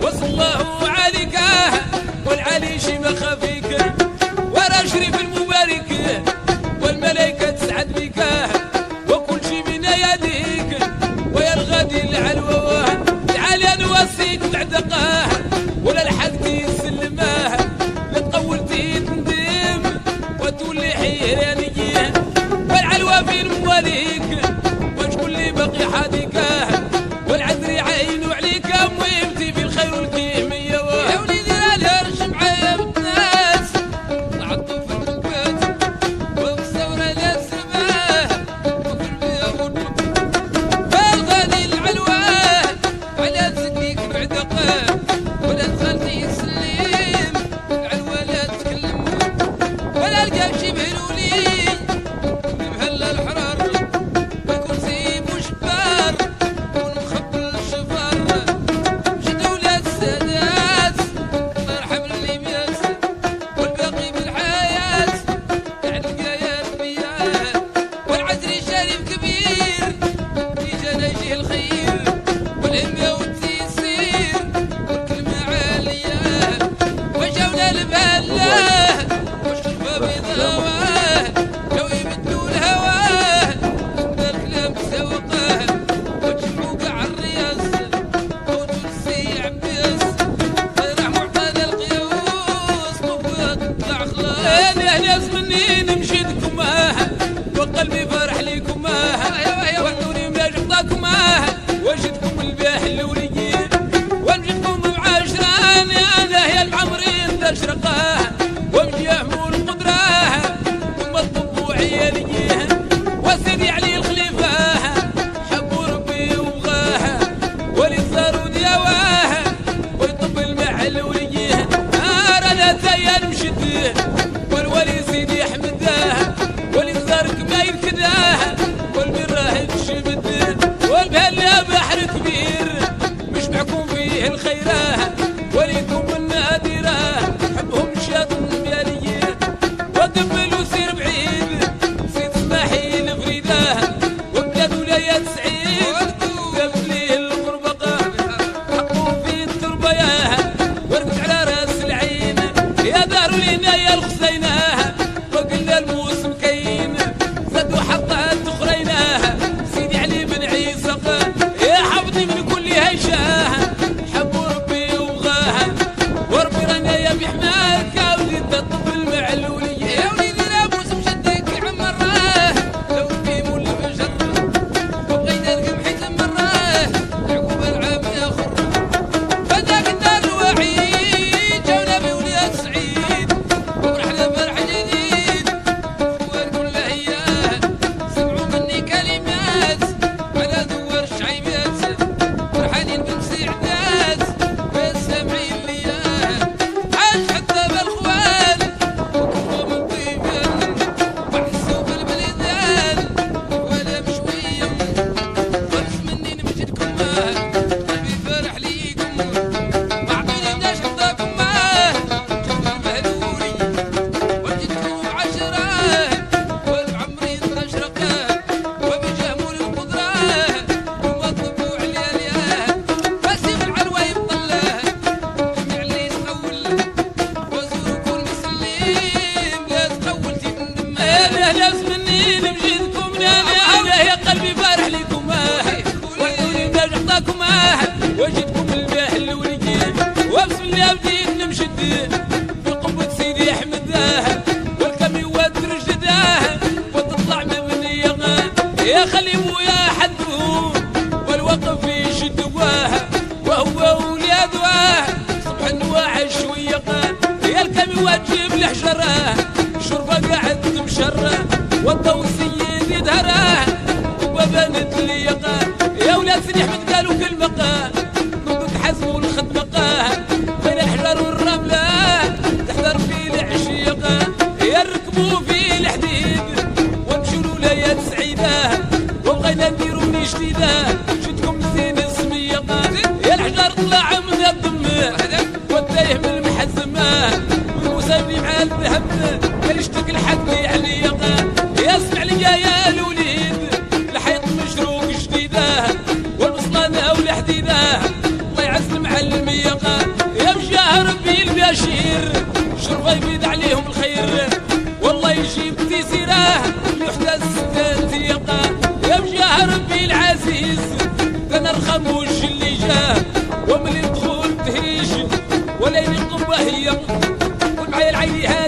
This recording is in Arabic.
وصل الله عليك والعلي شي ما خافيك ورا شريف المبارك والملائكة تسعد بك وكل شي من يديك ويا الغادي العلوة العالي انا وصيت تعتقاه ولا لحقتي تسلماه لا تقولتي تندم وتولي حيرانية والعلوة فين مواليك وشكون اللي باقي حاديك والعذري عينو عليك مهمتي في الخير والكيمية يا وليدي الهرش معايا بالناس عطوا في المكات والثورة لا سماه وفي البيوت فالغادي العلوان على تسديك بعدقاه ولا دخلتي تسلم العلوة لا تكلم ولا لقى شي بهلولي مهلا الحرار ويكون سيب وشبار ونخبل الشفار مشد ولاد السادات مرحب اللي بياس والباقي بالحياة قاعد القايات بياه والعزري شريف كبير يجانا يجي الخير والهمة والتيسير والكلمة عالية وجاونا البهلة والشرفة بيضاواه لو يبدلوا الهواه يبدا الكلام بسوقاه وتجمعوا كاع الرياس وتنسي عباس فرح معطانا القيوس مفاق طلع خلاص انا ناس منين مشيتكماه وقلبي فرح ليكماه وحنوني ما جبطاكماه وجدكم الباح الاوليين ونجدكم بعشران انا هي المعمرين ذا شرقاه ومجي حمول قدراه ثم الطب وعياليه وسيدي علي الخليفه حبوا ربي وبغاه ولي صاروا ديواه ويطب المحل وليه رانا تايا مشد والولي سيدي حمداه ولي صارك ما يركداه والبراه تشمد والبهلا بحر كبير مش معكم فيه الخيراه وليكم من نادراه حبهم شاطن بياليه وقبل وسير بعيد سيد اسماحيل فريداه وبلاد ولايات سعيد ثبت ليه القربقه حقوا في التربه ياه ورقت على راس العين يا دار لينا يا الخزيناه وقلنا الموسم كاين زادوا حطات اخريناه سيدي علي بن عيسى يا حفظي من كل هيشاه حبوا ربي وبغاه وربي رانا يا بحماك وليد الطب المعلوليه يا وليدي لابوس مشدك عمراه لو في مول الفجر وبغينا نقم حيت مراه يعقوب العام ياخر فداك الدار الوعيد جاونا بولاد سعيد وفرحنا فرح جديد اخوان كل ايام سمعوا مني كلمات على دوار الشعيبات فرحانين بمسيعدات والسامعين لياه عاش حتى بالاخوان وكفوا من طيبان وحسوا بالبلدان ولا بشويه خلص مني نمجدكم قلبي فرح ليكم معطوني ناش رضاكم جبت المهلولي وجدكم عشرة والعمرين تشرقه وبجمول القدرة ومطبوع لياليه بسيب العلوة يبطله جميع اللي تقول وزور كل مسلم لا تقول تندم انا ناس مني نمجدكم انا يا قلبي فرح ليكم وحنوني ما جحطاكم وجدكم الباه الاوليين وبسم الله بديت نمشد في قبة سيدي حمداه والكم يودر جداه وتطلع مبنية يا خلي بويا حدوه والوقف يشد واه وهو ولادواه صبح النواعي شوية يا الكم يوجب الحجرة شرفة قاعد تمشره والضو السيد يدهره وبنت ليقاه يا ولاد سيدي حمد قالوا كلمة ضدك حزموا الخدمة بين الحجر والرملة تحضر في العشيقة يا ركبوا في الحديد وامشوا لولايات سعيدة وبغينا نديروا من جديدة جدكم زين السمية يا الحجر طلع من الدم والتايه من المحزمة والمسامي مع الذهب كلشتك الحد عليا يا اسمع لي يا الوليد الحيط مشروق جديدة والبصلانة والحديدة الله يعز المعلم يقا البشير شرفه يبيد عليهم الخير والله يجيب تيسيره يحدث ستاتيقه يا بجاه ربي العزيز تنرخم وش اللي جاه ومن دخول تهيج ولا ينقم وهي قول معايا العيني هذه